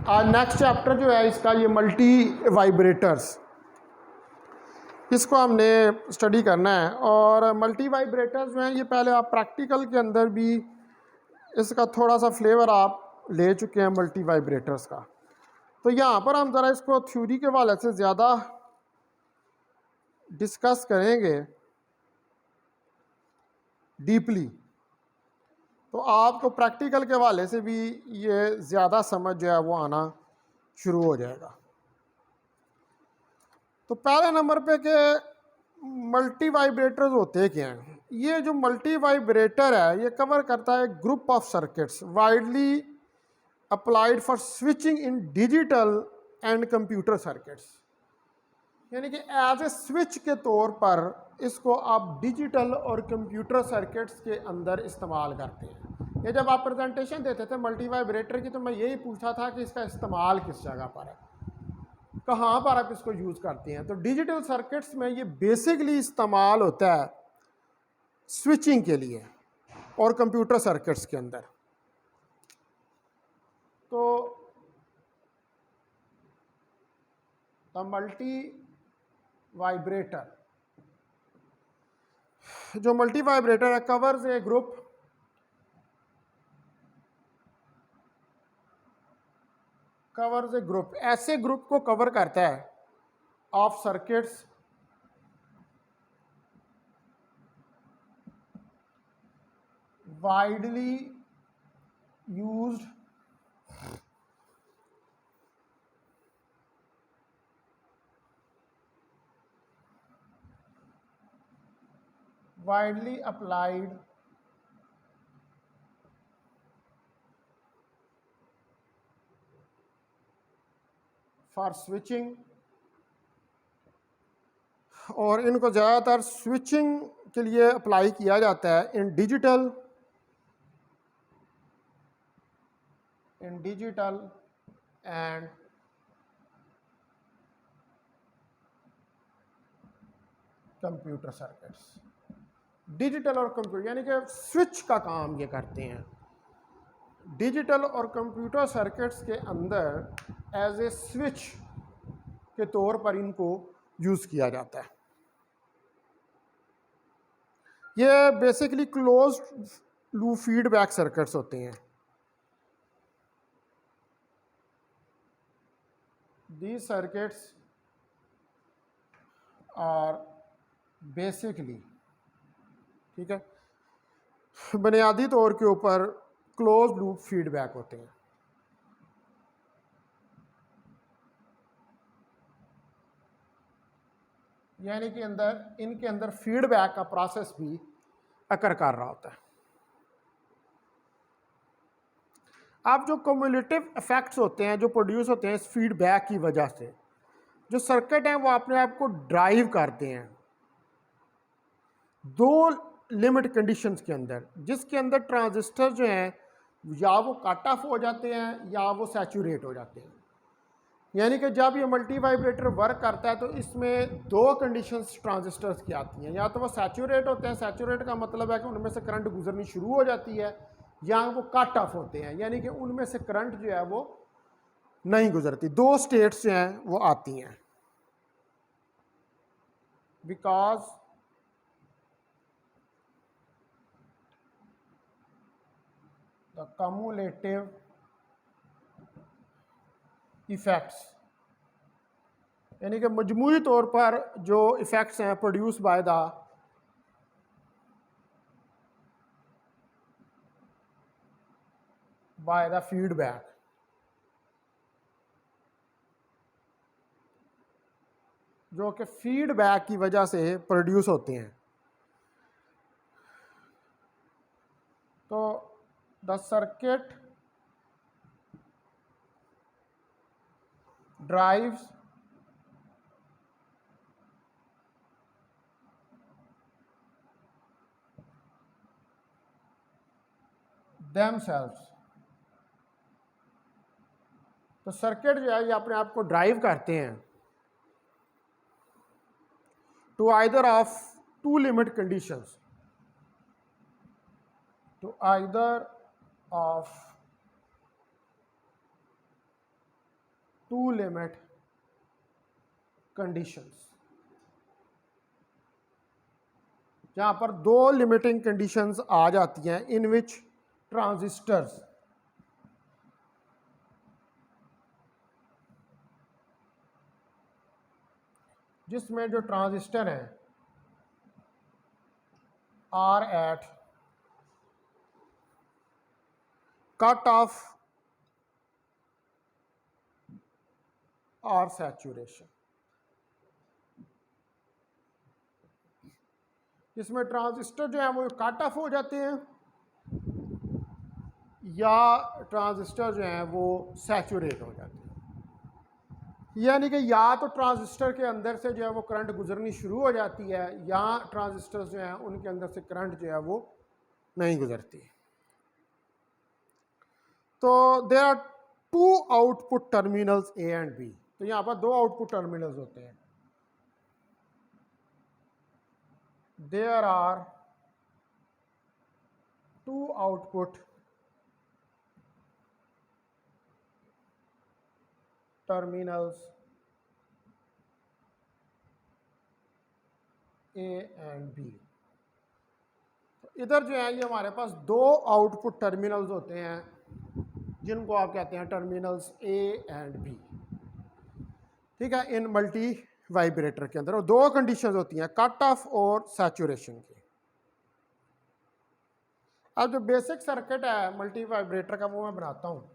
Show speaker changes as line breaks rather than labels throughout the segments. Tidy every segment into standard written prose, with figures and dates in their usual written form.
आज next chapter जो है इसका ये मल्टी वाइब्रेटर्स, इसको हमने स्टडी करना है। और मल्टी वाइब्रेटर्स जो हैं ये पहले आप प्रैक्टिकल के अंदर भी इसका थोड़ा सा फ्लेवर आप ले चुके हैं मल्टी वाइब्रेटर्स का। तो यहाँ पर हम ज़रा इसको थ्योरी के हवाले से ज़्यादा डिस्कस करेंगे डीपली, तो आपको प्रैक्टिकल के हवाले से भी ये ज़्यादा समझ जो है वो आना शुरू हो जाएगा। तो पहले नंबर पे कि मल्टी वाइब्रेटर्स होते क्या हैं। ये जो मल्टी वाइब्रेटर है ये कवर करता है group of circuits widely applied for switching in digital and computer circuits, यानी कि एज ए स्विच के तौर पर इसको आप डिजिटल और कंप्यूटर सर्किट्स के अंदर इस्तेमाल करते हैं। ये जब आप प्रेजेंटेशन देते थे मल्टी वाइब्रेटर की तो मैं यही पूछा था कि इसका इस्तेमाल किस जगह पर है, कहाँ पर आप इसको यूज़ करते हैं। तो डिजिटल सर्किट्स में ये बेसिकली इस्तेमाल होता है स्विचिंग के लिए और कंप्यूटर सर्किट्स के अंदर। तो द मल्टी वाइब्रेटर, जो मल्टी वाइब्रेटर है कवर्स ए ग्रुप ऐसे ग्रुप को कवर करता है of circuits widely used widely applied for switching, और इनको ज़्यादातर स्विचिंग के लिए अप्लाई किया जाता है इन digital and computer circuits. Digital और कंप्यूटर यानी कि स्विच का काम ये करते हैं। डिजिटल और कंप्यूटर सर्किट्स के अंदर एज ए स्विच के तौर पर इनको यूज़ किया जाता है। ये basically closed loop feedback circuits होते हैं। These circuits are basically, ठीक है, बुनियादी तौर के ऊपर क्लोज लूप फीडबैक होते हैं। यानी कि इनके अंदर फीडबैक का प्रोसेस भी अकर कर रहा होता है। अब जो क्यूमुलेटिव इफेक्ट्स होते हैं जो प्रोड्यूस होते हैं इस फीडबैक की वजह से, जो सर्किट हैं वो अपने आप को ड्राइव करते हैं दो लिमिट कंडीशंस के अंदर, जिसके अंदर ट्रांजिस्टर जो हैं या वो कट ऑफ हो जाते हैं या वो सैचुरेट हो जाते हैं। यानी कि जब ये मल्टी वाइब्रेटर वर्क करता है तो इसमें दो कंडीशंस ट्रांजिस्टर्स की आती हैं, या तो वो सैचुरेट होते हैं, सैचुरेट का मतलब है कि उनमें से करंट गुजरनी शुरू हो जाती है, या वो कट ऑफ होते हैं यानी कि उनमें से करंट जो है वो नहीं गुजरती। दो स्टेट्स जो हैं वो आती हैं बिकॉज द कम्युलेटिव इफेक्ट्स, यानी कि मजमूई तौर पर जो इफेक्ट्स हैं प्रोड्यूस बाय द फीडबैक, जो कि फीडबैक की वजह से प्रोड्यूस होते हैं। तो द सर्किट ड्राइव्स themselves, तो सर्किट जो है ये अपने आप को ड्राइव करते हैं to either of two limit conditions, to either of two limit conditions, जहाँ पर दो लिमिटिंग कंडीशंस आ जाती हैं इन विच ट्रांजिस्टर्स जिसमें जो ट्रांजिस्टर हैं आर एट कट ऑफ और सैचुरेशन, जिसमें ट्रांजिस्टर जो है वो कट ऑफ हो जाते हैं या ट्रांजिस्टर जो है वो सैचुरेट हो जाते हैं। यानी कि या तो ट्रांजिस्टर के अंदर से जो है वो करंट गुजरनी शुरू हो जाती है या ट्रांजिस्टर जो है उनके अंदर से करंट जो है वो नहीं गुजरती। तो there are two output terminals A and B, तो यहाँ पर दो आउटपुट टर्मिनल्स होते हैं। There are two output terminals A and B. इधर जो है ये हमारे पास दो आउटपुट टर्मिनल्स होते हैं जिनको आप कहते हैं टर्मिनल्स ए एंड बी, ठीक है, इन मल्टी वाइब्रेटर के अंदर। और दो कंडीशंस होती हैं, कट ऑफ और सैचुरेशन की। अब जो बेसिक सर्किट है मल्टी वाइब्रेटर का वो मैं बनाता हूँ।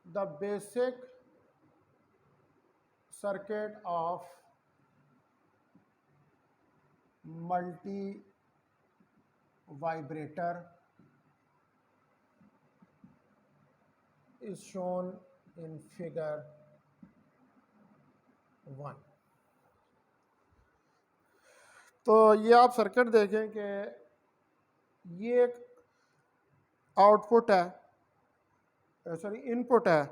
The basic circuit of multi vibrator is shown in figure 1। तो ये आप सर्किट देखें कि ये एक आउटपुट है, सॉरी इनपुट है,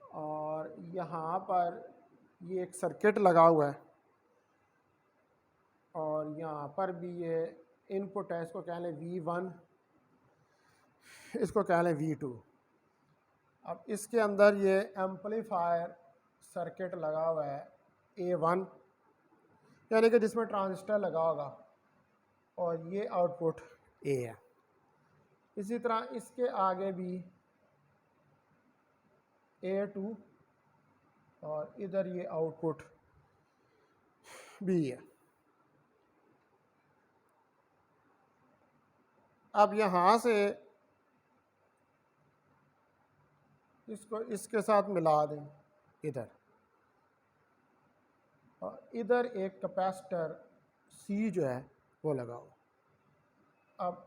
और यहाँ पर ये एक सर्किट लगा हुआ है और यहाँ पर भी ये इनपुट है, इसको कह लें V1, इसको कह लें V2। अब इसके अंदर ये एम्पलीफायर सर्किट लगा हुआ है A1, यानी कि जिसमें ट्रांजिस्टर लगा होगा, और ये आउटपुट A है। इसी तरह इसके आगे भी A2 और इधर ये आउटपुट B है। अब यहाँ से इसको इसके साथ मिला दें इधर, और इधर एक कैपेसिटर C जो है वो लगाओ। अब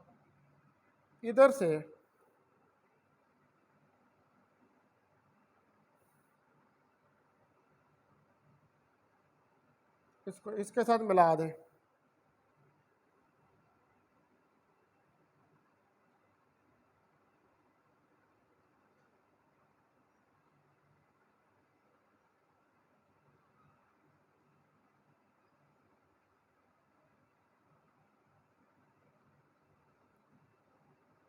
इधर से इसको इसके साथ मिला दें,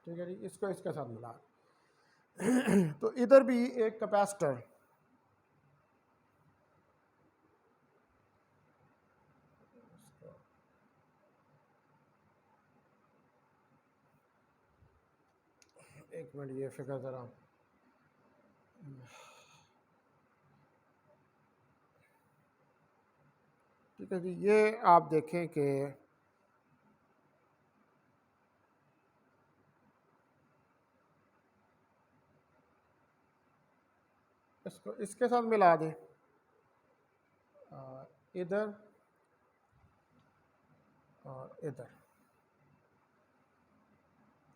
ठीक है जी, इसको इसके साथ मिला तो इधर भी एक कैपेसिटर एक मिनट ये फिगर ज़रा, ठीक है जी, ये आप देखें कि इसको इसके साथ मिला दें, इधर और इधर,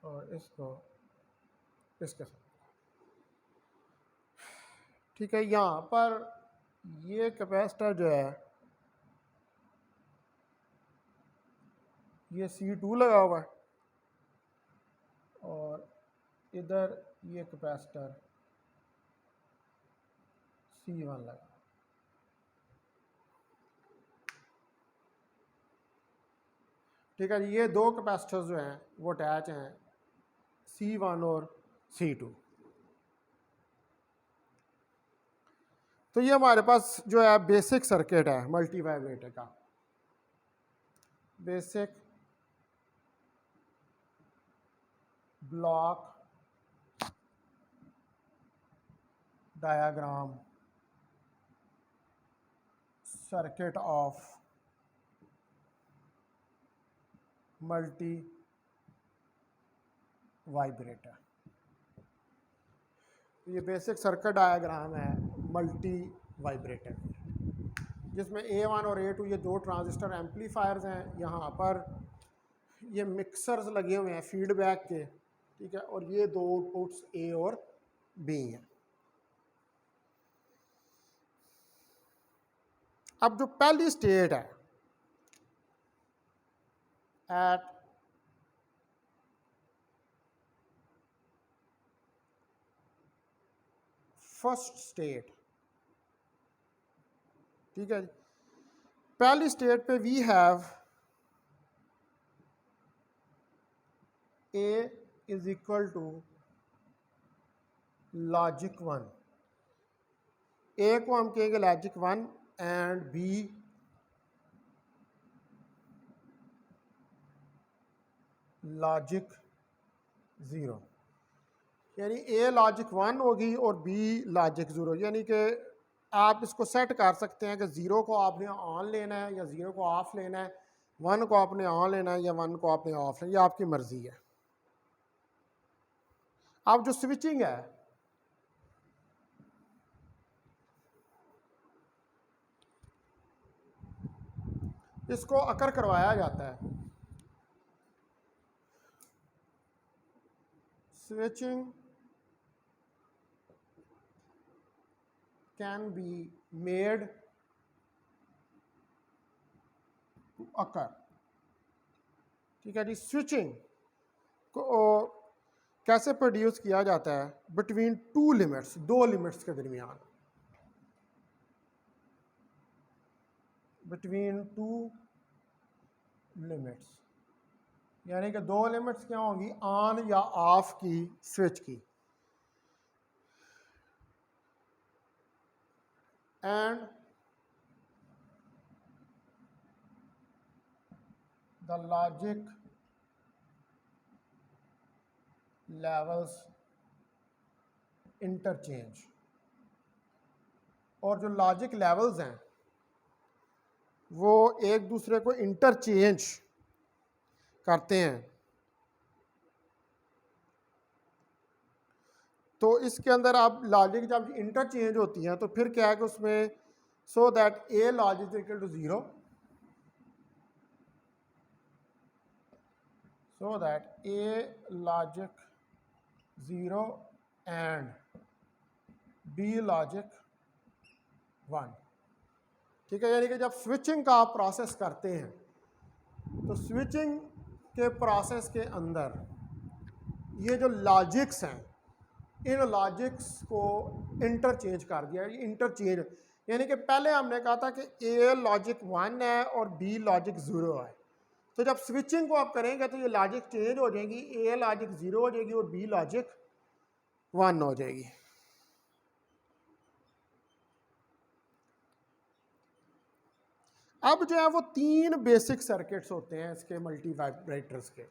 और इसको इसके साथ, ठीक है। यहाँ पर ये कैपेसिटर जो है ये C2 लगा हुआ है और इधर ये कैपेसिटर C1 लगा। ठीक है जी, ये दो कैपेसिटर्स जो हैं वो अटैच हैं C1 और C2। तो ये हमारे पास जो है बेसिक सर्किट है मल्टी वाइब्रेटर का, basic block diagram circuit of multi vibrator. ये बेसिक सर्किट डायग्राम है मल्टी वाइब्रेटर, जिसमें A1 और A2 ये दो ट्रांजिस्टर एम्पलीफायर्स हैं। यहाँ पर ये मिक्सर्स लगे हुए हैं फीडबैक के, ठीक है, और ये दो आउटपुट्स A और B हैं। अब जो पहली स्टेट है एट फर्स्ट स्टेट, ठीक है, पहली स्टेट पे we have A is equal to logic 1, A को हम कहेंगे लॉजिक 1 एंड B लॉजिक 0, यानी A लॉजिक 1 होगी और B लॉजिक 0। यानी कि आप इसको सेट कर सकते हैं कि 0 को आपने ऑन लेना है या 0 को ऑफ लेना है, 1 को आपने ऑन लेना है या 1 को आपने ऑफ लेना है, ये आपकी मर्जी है। अब जो स्विचिंग है इसको अकर करवाया जाता है। Switching can be made to occur, ठीक है जी। स्विचिंग को कैसे प्रोड्यूस किया जाता है? बिटवीन टू लिमिट्स, दो लिमिट्स के दरमियान, बिटवीन टू लिमिट्स, यानी कि दो लिमिट्स क्या होंगी, ऑन या ऑफ की स्विच की। And the logic levels interchange, और जो लॉजिक लेवल्स हैं वो एक दूसरे को इंटरचेंज करते हैं। तो इसके अंदर आप लॉजिक जब इंटरचेंज होती हैं तो फिर क्या है कि उसमें so that A logic equal to 0, so that A logic 0 and B logic 1, ठीक है। यानी कि जब स्विचिंग का आप प्रोसेस करते हैं तो स्विचिंग के प्रोसेस के अंदर ये जो लॉजिक्स हैं इन लॉजिक्स को इंटरचेंज कर दिया। इंटरचेंज यानी कि पहले हमने कहा था कि A लॉजिक 1 है और B लॉजिक 0 है, तो जब स्विचिंग को आप करेंगे तो ये लॉजिक चेंज हो जाएगी, A लॉजिक 0 हो जाएगी और B लॉजिक 1 हो जाएगी। अब जो है वो तीन बेसिक सर्किट्स होते हैं इसके मल्टी वाइब्रेटर्स के।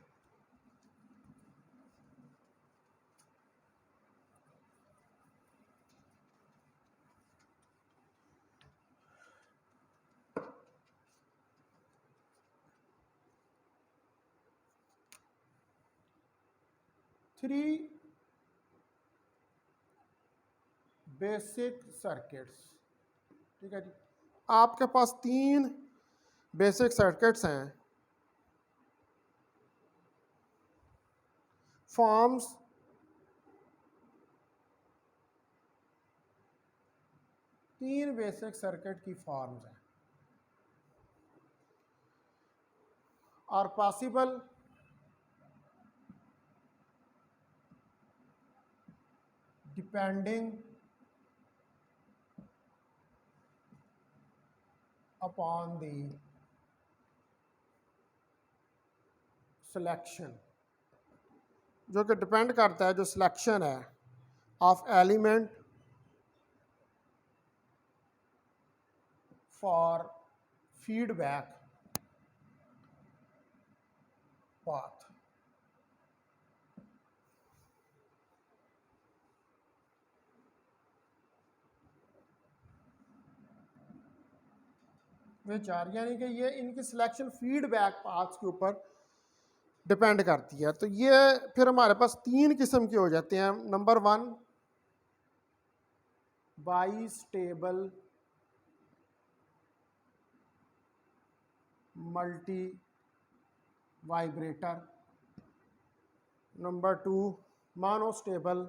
थ्री बेसिक सर्किट्स, ठीक है जी। आपके पास तीन बेसिक सर्किट्स हैं, फॉर्म्स तीन बेसिक सर्किट की फॉर्म्स हैं और possible depending upon the selection, जो कि डिपेंड करता है जो सिलेक्शन है of element for feedback path. विचार यानी कि ये इनकी सिलेक्शन फीडबैक पाथ्स के ऊपर डिपेंड करती है। तो ये फिर हमारे पास तीन किस्म के हो जाते हैं। Number 1 bistable multi vibrator, number 2 monostable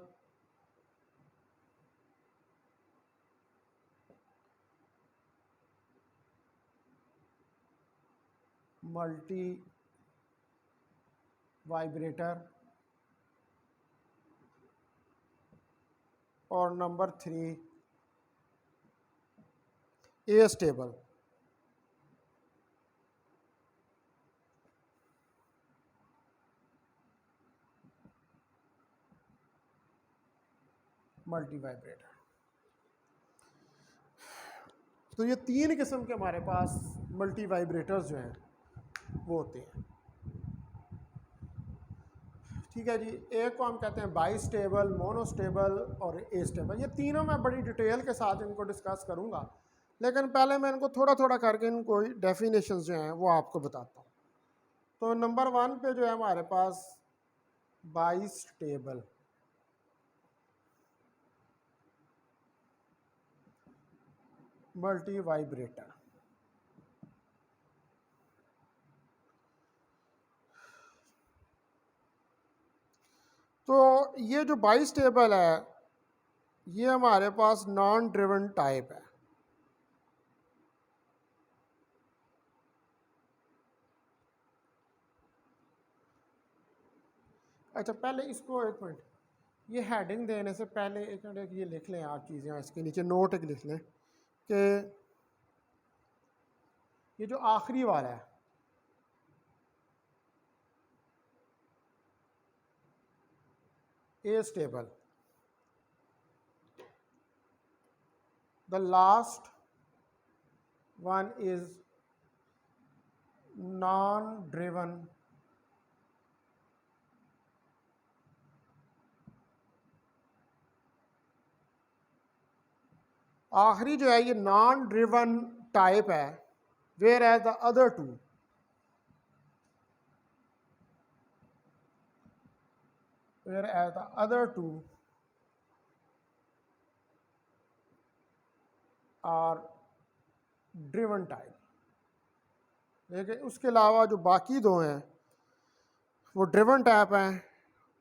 multi vibrator, और नंबर 3 एस्टेबल। Multi vibrator. तो ये तीन किस्म के हमारे पास मल्टी वाइब्रेटर्स जो हैं वो होते हैं। ठीक है जी। एक को हम कहते हैं बाइस्टेबल, मोनोस्टेबल और एस्टेबल। ये तीनों मैं बड़ी डिटेल के साथ इनको डिस्कस करूंगा, लेकिन पहले मैं इनको थोड़ा थोड़ा करके इनको डेफिनेशंस जो हैं वो आपको बताता हूँ। तो नंबर 1 पे जो है हमारे पास बाइस्टेबल, मल्टी वाइब्रेटर। तो ये जो बाइस्टेबल है ये हमारे पास नॉन ड्रिवन टाइप है। अच्छा, पहले इसको एक मिनट, ये हेडिंग देने से पहले एक मिनट ये लिख लें आप चीज़ें, इसके नीचे नोट एक लिख लें कि ये जो आखिरी वाला है astable, the last one is non-driven आखिरी जो है ये नॉन ड्रिवन टाइप है, whereas the other two are driven type. लेकिन उसके अलावा जो बाकी दो हैं वो ड्रिवन टाइप हैं,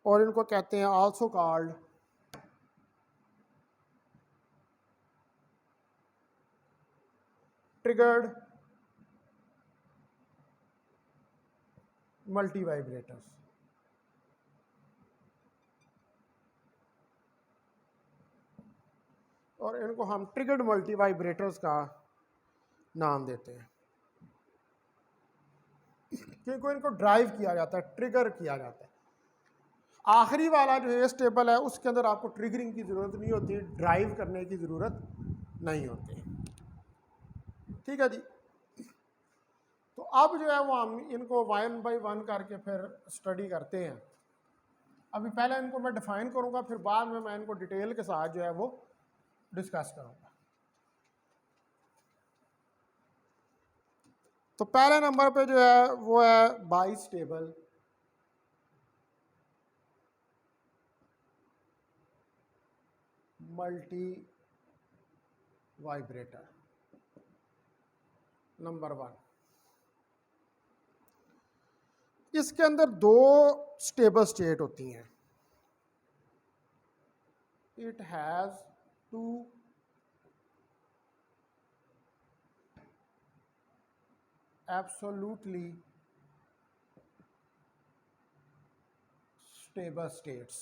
और इनको कहते हैं also called triggered multi vibrators. और इनको हम ट्रिगर्ड मल्टी वाइब्रेटर्स का नाम देते हैं क्योंकि इनको ड्राइव किया जाता है, ट्रिगर किया जाता है। आखिरी वाला जो एस्टेबल है उसके अंदर आपको ट्रिगरिंग की ज़रूरत नहीं होती, ड्राइव करने की ज़रूरत नहीं होती। ठीक है जी। तो अब जो है वो हम इनको 1 बाय 1 करके फिर स्टडी करते हैं। अभी पहले इनको मैं डिफाइन करूंगा, फिर बाद में मैं इनको डिटेल के साथ जो है वो डिस्कस करूंगा। तो पहले नंबर पे जो है वो है बाइस्टेबल मल्टी वाइब्रेटर। नंबर 1, इसके अंदर दो स्टेबल स्टेट होती हैं। It has two absolutely stable states।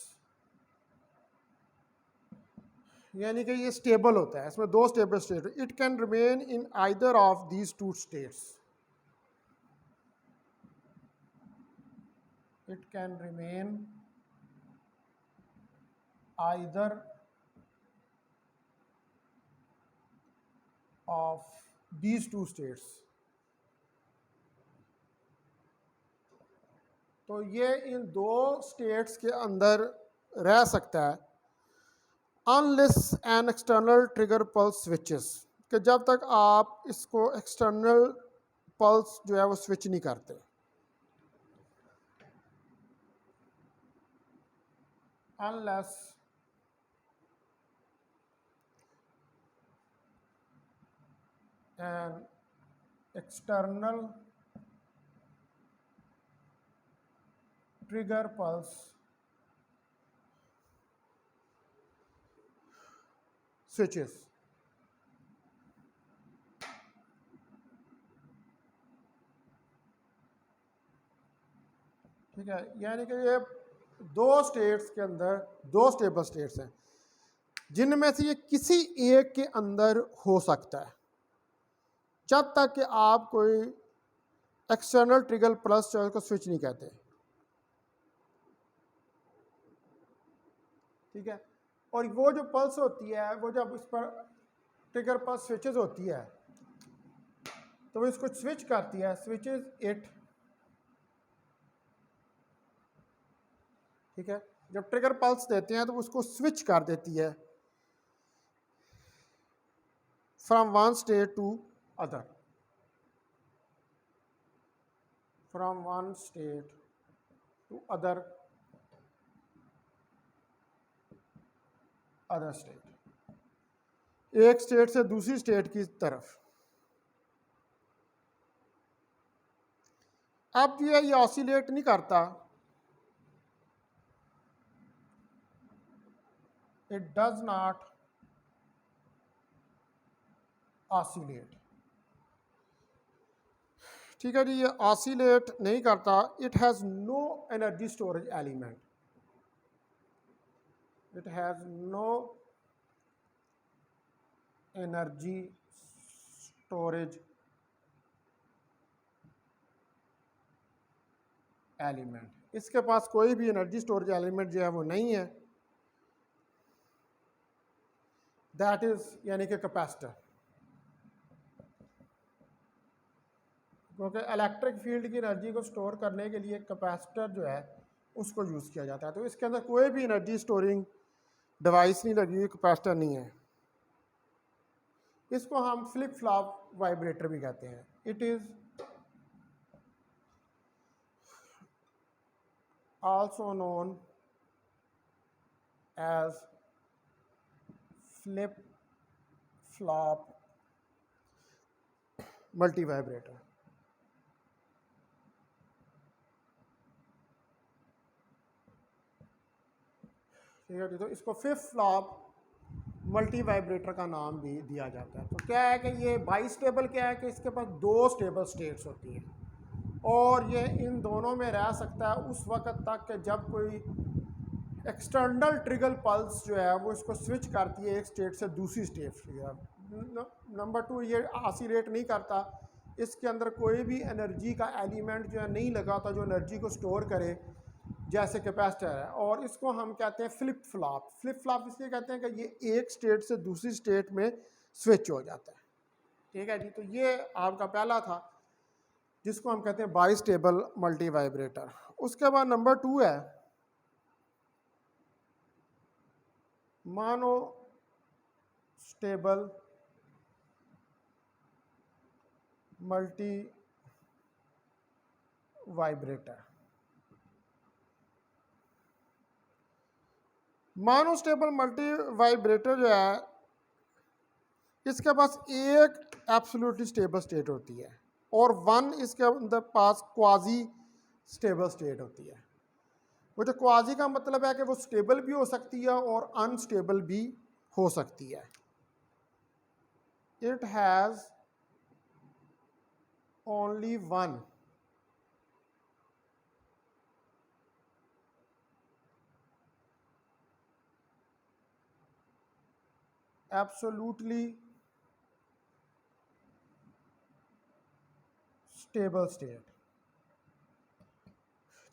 यानी कि ये स्टेबल होता है, इसमें दो stable state. It can remain in either of these two states, it can remain either of these two states. तो ये इन दो स्टेट्स के अंदर रह सकता है, unless an external trigger pulse switches, कि जब तक आप इसको एक्सटर्नल पल्स जो है वो स्विच नहीं करते। Unless an external trigger pulse switches। ठीक है, यानी कि ये दो स्टेट्स के अंदर दो स्टेबल स्टेट्स हैं, जिनमें से ये किसी एक के अंदर हो सकता है, जब तक कि आप कोई एक्सटर्नल ट्रिगर प्लस जो है उसको स्विच नहीं कहते। ठीक है, और वो जो पल्स होती है, वो जब इस पर ट्रिगर पल्स स्विचेस होती है तो वो इसको स्विच करती है, स्विचेस इट। ठीक है, जब ट्रिगर पल्स देते हैं तो उसको स्विच कर देती है from one state to other, from one state to other state, एक स्टेट से दूसरी स्टेट की तरफ। अब ये ऑसिलेट नहीं करता, इट डज नॉट ऑसिलेट। ठीक है जी, ये ऑसिलेट नहीं करता। It has no energy storage element, it has no energy storage element, इसके पास कोई भी एनर्जी स्टोरेज एलिमेंट जो है वो नहीं है। दैट इज यानी कि कैपेसिटर, क्योंकि इलेक्ट्रिक फील्ड की एनर्जी को स्टोर करने के लिए कैपेसिटर जो है उसको यूज़ किया जाता है। तो इसके अंदर कोई भी एनर्जी स्टोरिंग डिवाइस नहीं लगी हुई, कैपेसिटर नहीं है। इसको हम फ्लिप फ्लॉप वाइब्रेटर भी कहते हैं। It is also known as flip flop multi vibrator। ठीक है, तो इसको फ्लिप फ्लॉप मल्टी वाइब्रेटर का नाम भी दिया जाता है। तो क्या है कि ये बाईस्टेबल क्या है कि इसके पास दो स्टेबल स्टेट्स होती हैं, और ये इन दोनों में रह सकता है उस वक्त तक कि जब कोई एक्सटर्नल ट्रिगर पल्स जो है वो इसको स्विच करती है एक स्टेट से दूसरी स्टेट। नंबर टू, ये ऑसिलेट नहीं करता, इसके अंदर कोई भी एनर्जी का एलिमेंट जो है नहीं लगा था जो एनर्जी को स्टोर करे, जैसे कैपेसिटर है। और इसको हम कहते हैं फ्लिप फ्लॉप। फ्लिप फ्लॉप इसलिए कहते हैं कि ये एक स्टेट से दूसरी स्टेट में स्विच हो जाता है। ठीक है जी, तो ये आपका पहला था जिसको हम कहते हैं बाईस्टेबल मल्टी वाइब्रेटर। उसके बाद नंबर टू है monostable multivibrator. Monostable multivibrator जो है इसके पास एक एब्सोल्युटली स्टेबल स्टेट होती है और वन इसके अंदर पास क्वाजी स्टेबल स्टेट होती है। वो जो क्वाजी का मतलब है कि वो स्टेबल भी हो सकती है और अनस्टेबल भी हो सकती है। It has only one absolutely stable state.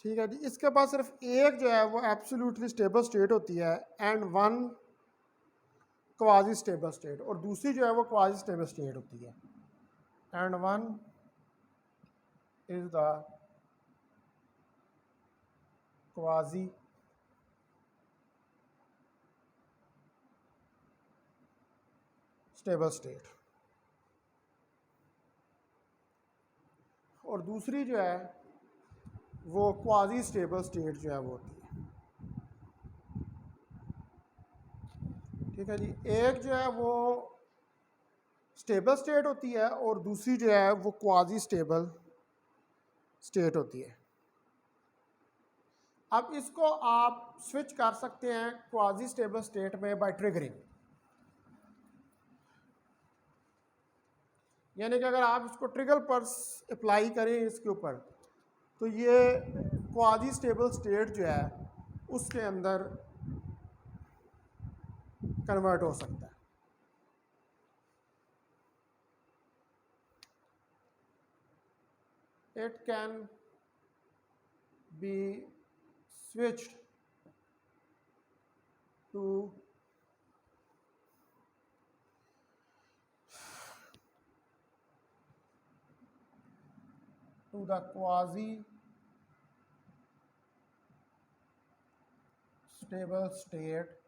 ठीक है जी, इसके पास सिर्फ एक जो है वो एब्सोल्युटली स्टेबल स्टेट होती है and one quasi stable state, और दूसरी जो है वो क्वाजी स्टेबल स्टेट होती है। And one is the quasi stable state, और दूसरी जो है वो क्वाजी स्टेबल स्टेट जो है वो होती है। ठीक है जी, एक जो है वो स्टेबल स्टेट होती है और दूसरी जो है वो क्वाजी स्टेबल स्टेट होती है। अब इसको आप स्विच कर सकते हैं क्वाजी स्टेबल स्टेट में बाय ट्रिगरिंग, यानी कि अगर आप इसको ट्रिगर पर अप्लाई करें इसके ऊपर, तो ये क्वाजी स्टेबल स्टेट जो है उसके अंदर कन्वर्ट हो सकता है। It can be switched to the quasi stable state.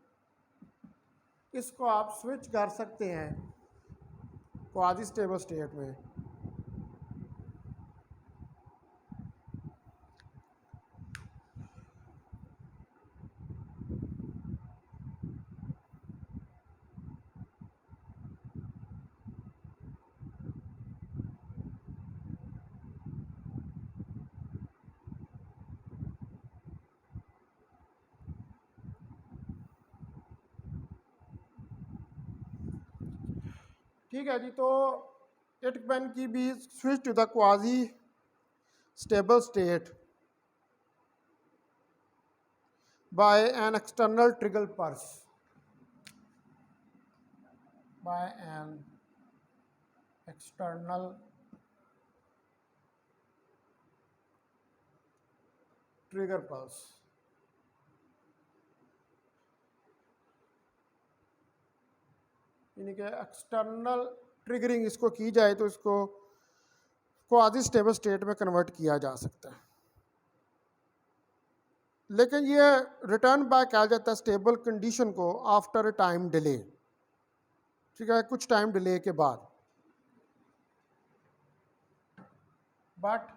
इसको आप स्विच कर सकते हैं क्वाजी स्टेबल स्टेट में ठीक है जी, तो इट कैन की be switch to the quasi stable state by an external trigger pulse, by an external trigger pulse। यानी कि एक्सटर्नल ट्रिगरिंग इसको की जाए तो इसको क्वाजी स्टेबल स्टेट में कन्वर्ट किया जा सकता है। लेकिन ये रिटर्न बैक आ जाता है स्टेबल कंडीशन को आफ्टर ए टाइम डिले। ठीक है, कुछ टाइम डिले के बाद, but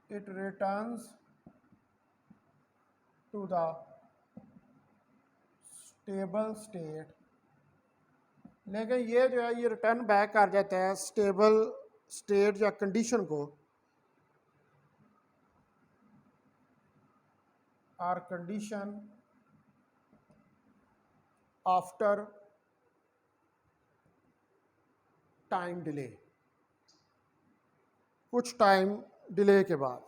it returns to the stable state. लेकिन ये जो है ये रिटर्न बैक कर जाता है स्टेबल स्टेट या कंडीशन को, और कंडीशन आफ्टर टाइम डिले, कुछ टाइम डिले के बाद।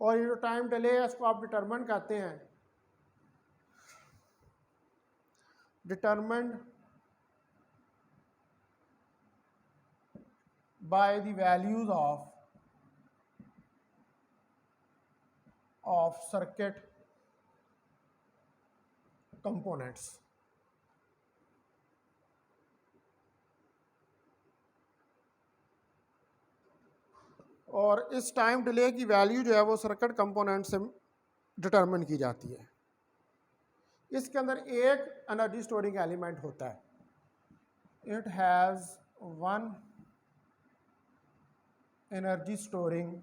और ये जो टाइम डिले है इसको आप डिटरमिन करते हैं, determined by the values of circuit components. और इस टाइम डिले की वैल्यू जो है वो सर्किट कंपोनेंट से डिटरमिन की जाती है। इसके अंदर एक एनर्जी स्टोरिंग एलिमेंट होता है, it has one energy storing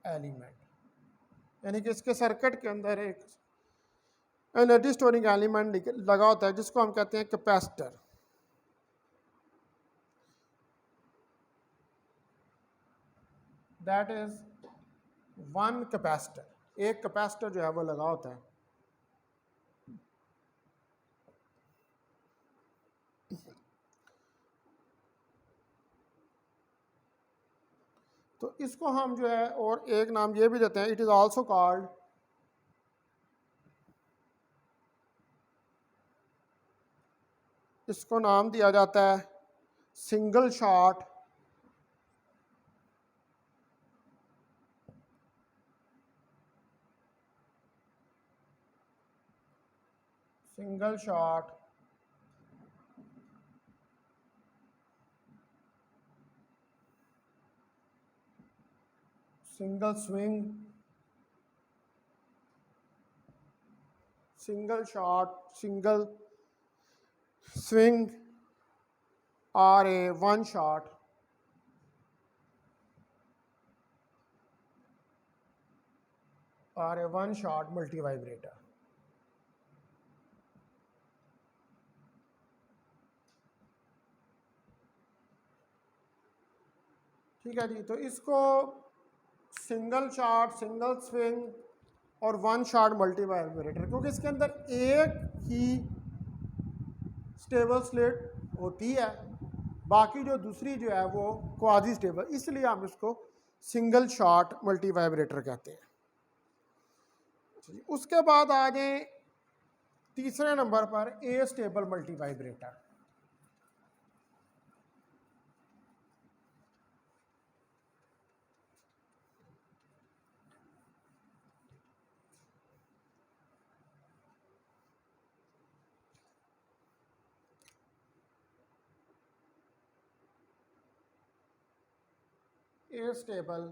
element, यानी कि इसके सर्किट के अंदर एक एनर्जी स्टोरिंग एलिमेंट लगा होता है जिसको हम कहते हैं capacitor. That is one capacitor, एक कैपेसिटर जो है वो लगा होता है। तो इसको हम जो है और एक नाम ये भी देते हैं, इट इज़ आल्सो कॉल्ड इसको नाम दिया जाता है single shot single swing, single shot, single swing और ए वन शॉट और ए वन शॉट मल्टी वाइब्रेटर। ठीक है जी, तो इसको सिंगल शॉट, सिंगल स्विंग और वन शॉट मल्टी वाइब्रेटर, क्योंकि इसके अंदर एक ही स्टेबल स्टेट होती है, बाकी जो दूसरी जो है वो क्वाजी स्टेबल, इसलिए हम इसको सिंगल शॉट मल्टी वाइब्रेटर कहते हैं। उसके बाद आ जाए तीसरे नंबर पर ए स्टेबल मल्टी वाइब्रेटर। ए स्टेबल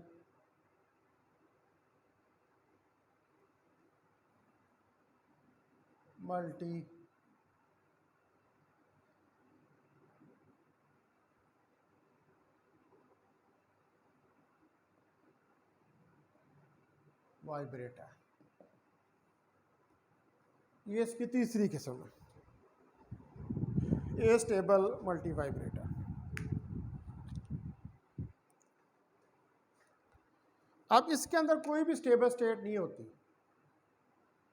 मल्टी वाइब्रेटर, ये इसकी तीसरी किस्म है, ए स्टेबल मल्टी वाइब्रेटर। अब इसके अंदर कोई भी स्टेबल स्टेट नहीं होती,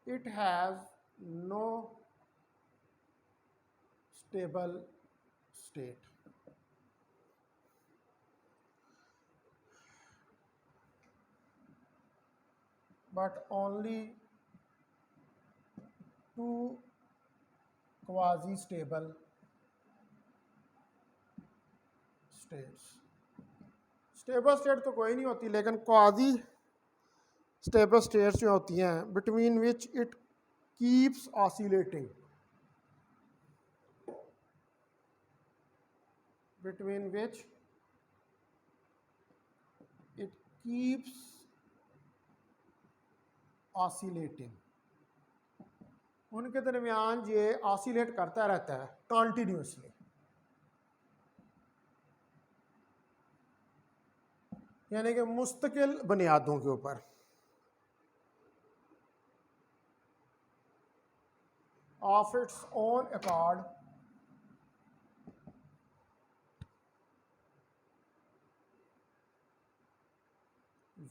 it has no stable state. but only two quasi stable states। Stable state तो कोई नहीं होती, लेकिन क्वाजी स्टेबल स्टेट्स जो होती हैं between which it keeps oscillating, between which it keeps oscillating, उनके दरमियान ये ऑसिलेट करता रहता है कॉन्टिन्यूसली। यानी कि मुस्तकिल बुनियादों के ऊपर। Of its own accord,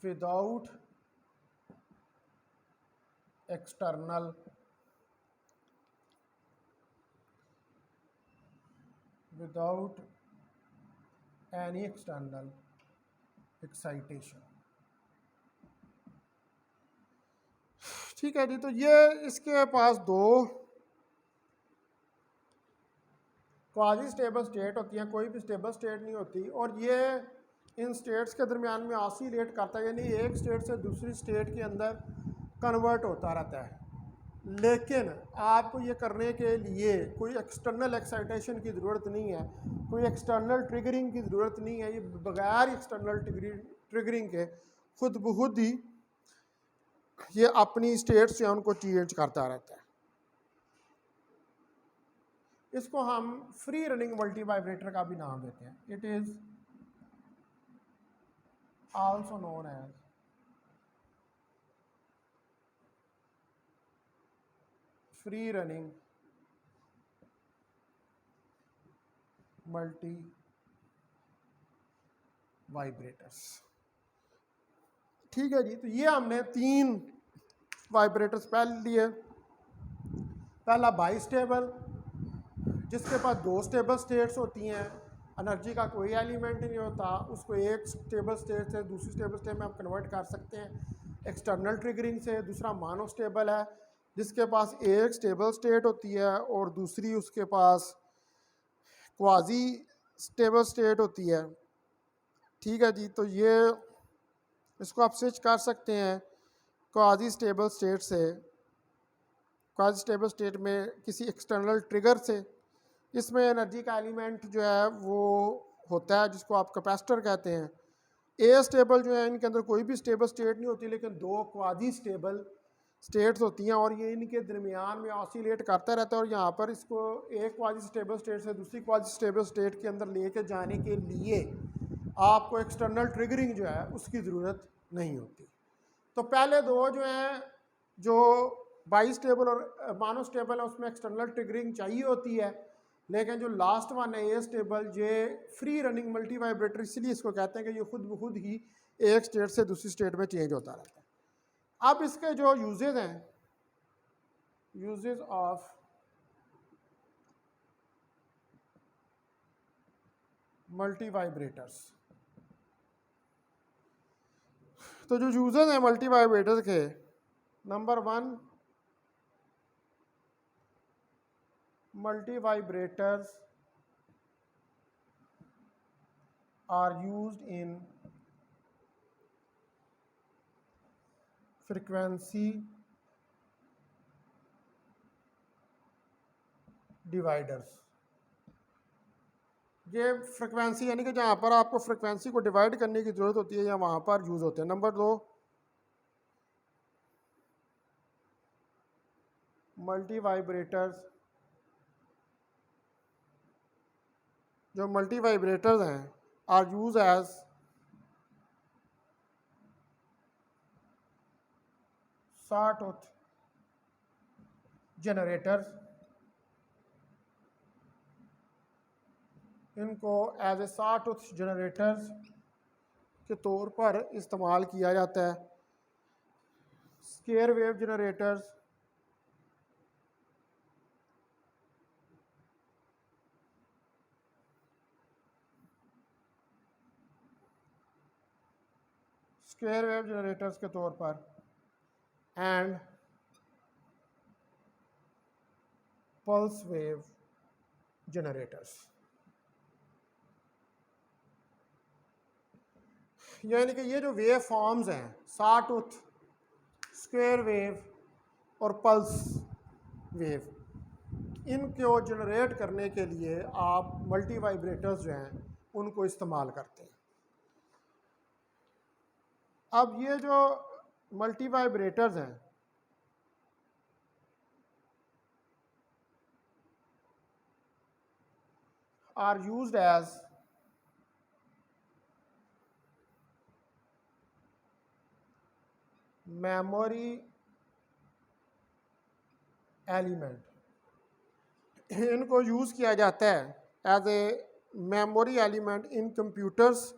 without external any external excitation। ठीक है जी, तो ये इसके पास दो क्वाजी स्टेबल स्टेट होती हैं, कोई भी स्टेबल स्टेट नहीं होती, और ये इन स्टेट्स के दरमियान में ऑसिलेट करता है, यानी एक स्टेट से दूसरी स्टेट के अंदर कन्वर्ट होता रहता है। लेकिन आपको ये करने के लिए कोई एक्सटर्नल एक्साइटेशन की ज़रूरत नहीं है, कोई एक्सटर्नल ट्रिगरिंग की ज़रूरत नहीं है, ये बगैर एक्सटर्नल ट्रिगरिंग के खुद ब खुद ही ये अपनी स्टेट्स से उनको चेंज करता रहता है। इसको हम फ्री रनिंग मल्टी वाइब्रेटर का भी नाम देते हैं। It is also known as free running multi vibrators. ठीक है जी, तो ये हमने 3 वाइब्रेटर्स पहले लिए। पहला बाई स्टेबल, जिसके पास 2 स्टेबल स्टेट्स होती हैं, एनर्जी का कोई एलिमेंट नहीं होता, उसको एक स्टेबल स्टेट से दूसरी स्टेबल स्टेट में आप कन्वर्ट कर सकते हैं एक्सटर्नल ट्रिगरिंग से। दूसरा मोनोस्टेबल है जिसके पास एक स्टेबल स्टेट होती है और दूसरी उसके पास क्वाजी स्टेबल स्टेट होती है। ठीक है जी, तो ये इसको आप स्विच कर सकते हैं क्वाजी स्टेबल स्टेट से क्वाजी स्टेबल स्टेट में किसी एक्सटर्नल ट्रिगर से। इसमें एनर्जी का एलिमेंट जो है वो होता है जिसको आप कैपेसिटर कहते हैं। ए स्टेबल जो है इनके अंदर कोई भी स्टेबल स्टेट नहीं होती, लेकिन दो क्वाजी स्टेबल स्टेट्स होती हैं और ये इनके दरमियान में ऑसिलेट करता रहता है। और यहाँ पर इसको एक क्वाजी स्टेबल स्टेट से दूसरी क्वाजी स्टेबल स्टेट के अंदर लेके जाने के लिए आपको एक्सटर्नल ट्रिगरिंग जो है उसकी ज़रूरत नहीं होती। तो पहले दो जो हैं जो बाई स्टेबल और मानो स्टेबल है उसमें एक्सटर्नल ट्रिगरिंग चाहिए होती है, लेकिन जो लास्ट वन है ए स्टेबल ये फ्री रनिंग मल्टी वाइब्रेटर, इसलिए इसको कहते हैं कि ये खुद ब खुद ही एक स्टेट से दूसरी स्टेट में चेंज होता रहता है। अब इसके जो यूजेज हैं, यूजेज ऑफ मल्टी वाइब्रेटर्स, तो जो यूजेज हैं मल्टी वाइब्रेटर्स के, number 1, multi vibrators are used in frequency dividers। ये फ्रिक्वेंसी यानी कि जहाँ पर आपको फ्रिक्वेंसी को डिवाइड करने की ज़रूरत होती है या वहाँ पर यूज़ होते हैं। नंबर 2, मल्टी वाइब्रेटर्स, जो मल्टी वाइब्रेटर्स हैं are use as sawtooth generators. इनको एज ए sawtooth जनरेटर्स के तौर पर इस्तेमाल किया जाता है। Square wave generators, square wave generators के तौर पर, एंड पल्स वेव जनरेटर्स। यानी कि ये जो वेव फॉर्म्स हैं sawtooth, स्क्वायर वेव और पल्स वेव, इनको जनरेट करने के लिए आप मल्टी वाइब्रेटर्स जो हैं उनको इस्तेमाल करते हैं। अब ये जो मल्टी वाइब्रेटर्स हैं are used as memory element. इनको यूज़ किया जाता है as a memory element in computers,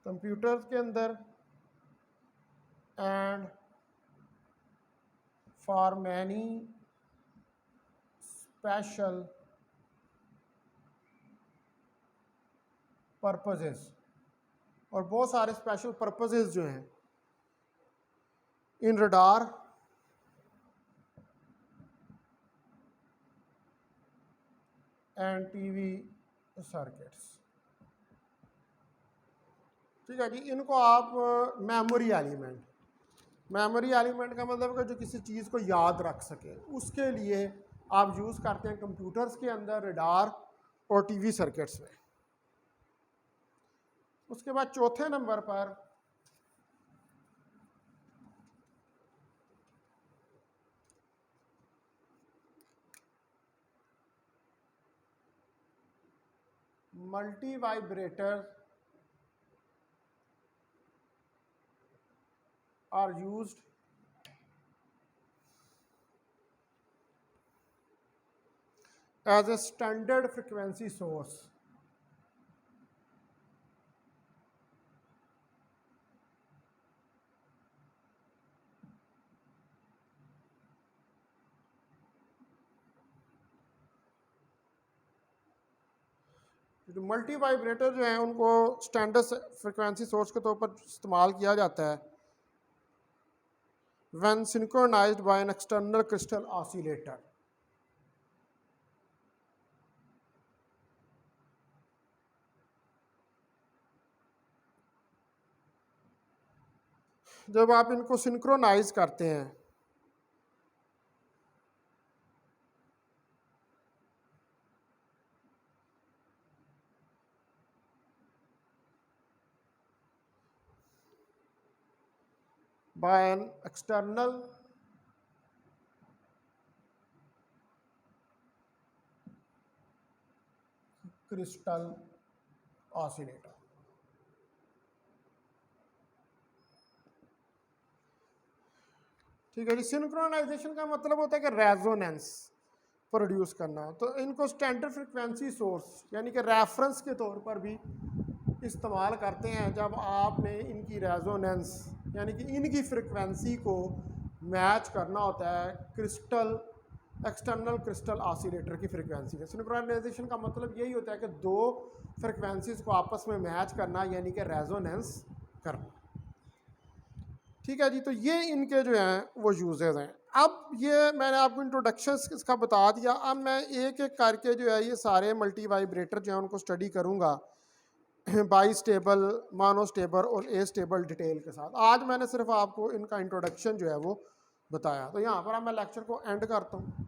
computers के अंदर, and for many special purposes, और बहुत सारे स्पेशल पर्पसेस जो हैं in radar and TV circuits. ठीक है जी, इनको आप मेमोरी एलिमेंट, मेमोरी एलिमेंट का मतलब है जो किसी चीज़ को याद रख सके, उसके लिए आप यूज़ करते हैं कंप्यूटर्स के अंदर, रडार और टीवी सर्किट्स में। उसके बाद चौथे नंबर पर multi vibrator are used as a standard frequency source जो मल्टी वाइब्रेटर जो हैं उनको स्टैंडर्ड फ्रिक्वेंसी सोर्स के तौर पर इस्तेमाल किया जाता है when synchronized by an external crystal oscillator. जब आप इनको सिंक्रोनाइज करते हैं by an external crystal oscillator। ठीक है जी। सिंक्रोनाइजेशन का मतलब होता है कि रेजोनेंस प्रोड्यूस करना। तो इनको स्टैंडर्ड फ्रिक्वेंसी सोर्स यानी कि रेफरेंस के तौर पर भी इस्तेमाल करते हैं जब आपने इनकी रेजोनेंस यानी कि इनकी फ्रिक्वेंसी को मैच करना होता है क्रिस्टल एक्सटर्नल क्रिस्टल ऑसिलेटर की फ्रिक्वेंसी का। सिंक्रोनाइजेशन का मतलब यही होता है कि दो फ्रिक्वेंसीज को आपस में मैच करना यानी कि रेजोनेंस करना। ठीक है जी। तो ये इनके जो हैं वो यूजेस हैं। अब ये मैंने आपको इंट्रोडक्शन इसका बता दिया। अब मैं एक एक करके जो है ये सारे मल्टी वाइब्रेटर जो है उनको स्टडी करूँगा बाई स्टेबल, मानो स्टेबल और ए स्टेबल डिटेल के साथ। आज मैंने सिर्फ आपको इनका इंट्रोडक्शन जो है वो बताया। तो यहाँ पर अब मैं लेक्चर को एंड करता हूँ।